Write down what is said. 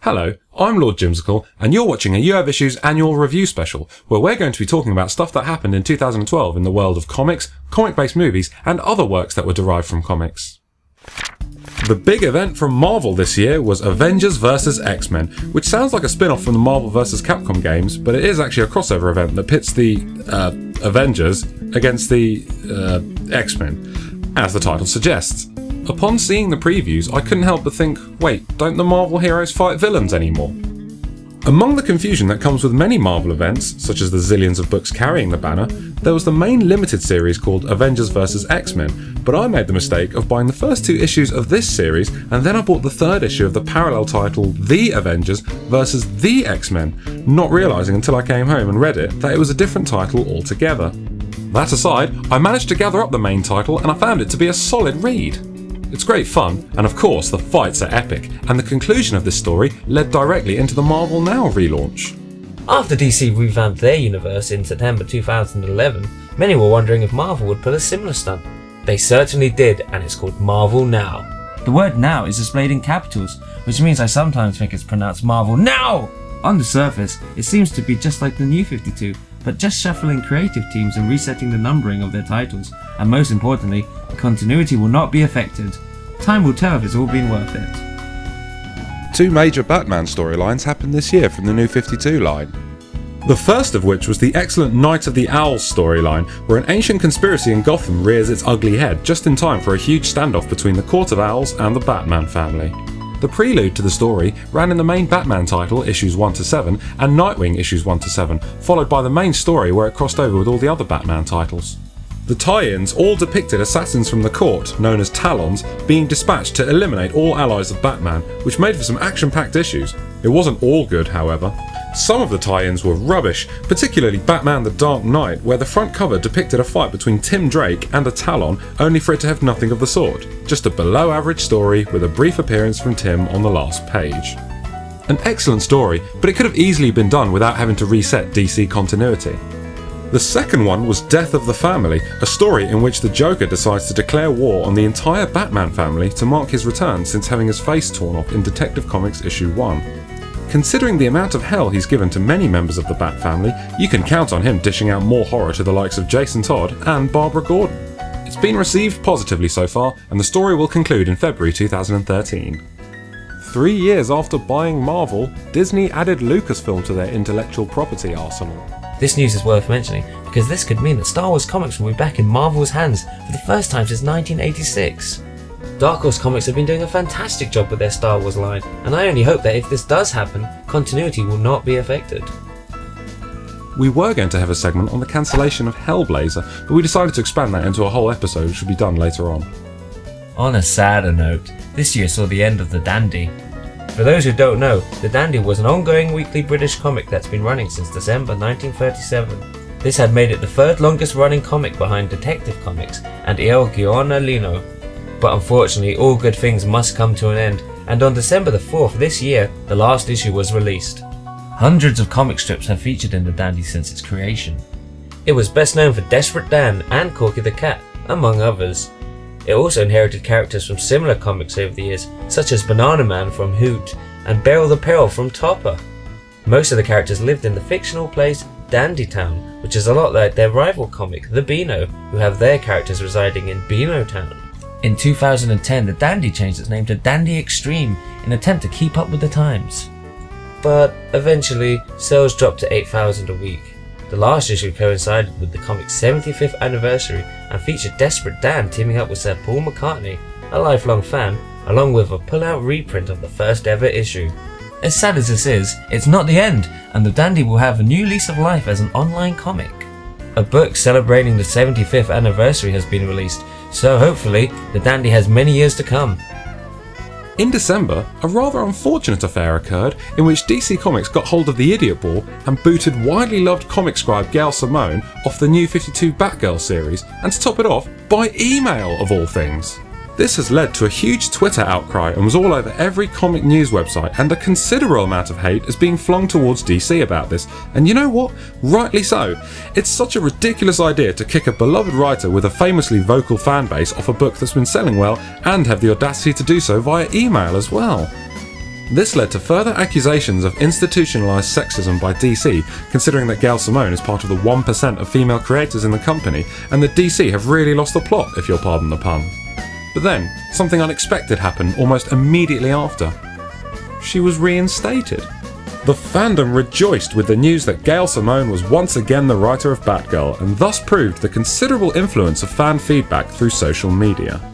Hello, I'm Lord Jimsicle, and you're watching a You Have Issues annual review special, where we're going to be talking about stuff that happened in 2012 in the world of comics, comic-based movies, and other works that were derived from comics. The big event from Marvel this year was Avengers vs X-Men, which sounds like a spin-off from the Marvel vs Capcom games, but it is actually a crossover event that pits the Avengers against the X-Men, as the title suggests. Upon seeing the previews, I couldn't help but think, wait, don't the Marvel heroes fight villains anymore? Among the confusion that comes with many Marvel events, such as the zillions of books carrying the banner, there was the main limited series called Avengers vs X-Men, but I made the mistake of buying the first 2 issues of this series, and then I bought the 3rd issue of the parallel title The Avengers vs The X-Men, not realising until I came home and read it that it was a different title altogether. That aside, I managed to gather up the main title and I found it to be a solid read. It's great fun, and of course the fights are epic, and the conclusion of this story led directly into the Marvel Now relaunch. After DC revamped their universe in September 2011, many were wondering if Marvel would pull a similar stunt. They certainly did, and it's called Marvel Now. The word now is displayed in capitals, which means I sometimes think it's pronounced Marvel NOW! On the surface, it seems to be just like the New 52, but just shuffling creative teams and resetting the numbering of their titles, and most importantly, the continuity will not be affected. Time will tell if it's all been worth it. 2 major Batman storylines happened this year from the New 52 line. The first of which was the excellent Night of the Owls storyline, where an ancient conspiracy in Gotham rears its ugly head just in time for a huge standoff between the Court of Owls and the Batman family. The prelude to the story ran in the main Batman title, issues 1 to 7, and Nightwing, issues 1 to 7, followed by the main story where it crossed over with all the other Batman titles. The tie-ins all depicted assassins from the court, known as Talons, being dispatched to eliminate all allies of Batman, which made for some action-packed issues. It wasn't all good, however. Some of the tie-ins were rubbish, particularly Batman the Dark Knight, where the front cover depicted a fight between Tim Drake and a Talon, only for it to have nothing of the sort. Just a below-average story with a brief appearance from Tim on the last page. An excellent story, but it could have easily been done without having to reset DC continuity. The second one was Death of the Family, a story in which the Joker decides to declare war on the entire Batman family to mark his return since having his face torn off in Detective Comics issue 1. Considering the amount of hell he's given to many members of the Bat family, you can count on him dishing out more horror to the likes of Jason Todd and Barbara Gordon. It's been received positively so far, and the story will conclude in February 2013. 3 years after buying Marvel, Disney added Lucasfilm to their intellectual property arsenal. This news is worth mentioning because this could mean that Star Wars comics will be back in Marvel's hands for the first time since 1986. Dark Horse Comics have been doing a fantastic job with their Star Wars line, and I only hope that if this does happen, continuity will not be affected. We were going to have a segment on the cancellation of Hellblazer, but we decided to expand that into a whole episode, which will be done later on. On a sadder note, this year saw the end of The Dandy. For those who don't know, The Dandy was an ongoing weekly British comic that's been running since December 1937. This had made it the 3rd longest running comic behind Detective Comics and Il Giornalino. But unfortunately, all good things must come to an end, and on December the 4th this year, the last issue was released. Hundreds of comic strips have featured in The Dandy since its creation. It was best known for Desperate Dan and Corky the Cat, among others. It also inherited characters from similar comics over the years, such as Banana Man from Hoot and Beryl the Peril from Topper. Most of the characters lived in the fictional place Dandytown, which is a lot like their rival comic, The Beano, who have their characters residing in Beano Town. In 2010, The Dandy changed its name to Dandy Extreme in an attempt to keep up with the times. But eventually, sales dropped to 8,000 a week. The last issue coincided with the comic's 75th anniversary and featured Desperate Dan teaming up with Sir Paul McCartney, a lifelong fan, along with a pull-out reprint of the first ever issue. As sad as this is, it's not the end, and The Dandy will have a new lease of life as an online comic. A book celebrating the 75th anniversary has been released, so hopefully The Dandy has many years to come. In December, a rather unfortunate affair occurred in which DC Comics got hold of the Idiot Ball and booted widely loved comic scribe Gail Simone off the New 52 Batgirl series, and to top it off, by email of all things. This has led to a huge Twitter outcry and was all over every comic news website, and a considerable amount of hate is being flung towards DC about this, and you know what? Rightly so. It's such a ridiculous idea to kick a beloved writer with a famously vocal fanbase off a book that's been selling well and have the audacity to do so via email as well. This led to further accusations of institutionalised sexism by DC, considering that Gail Simone is part of the 1% of female creators in the company, and that DC have really lost the plot, if you'll pardon the pun. But then, something unexpected happened almost immediately after. She was reinstated. The fandom rejoiced with the news that Gail Simone was once again the writer of Batgirl, and thus proved the considerable influence of fan feedback through social media.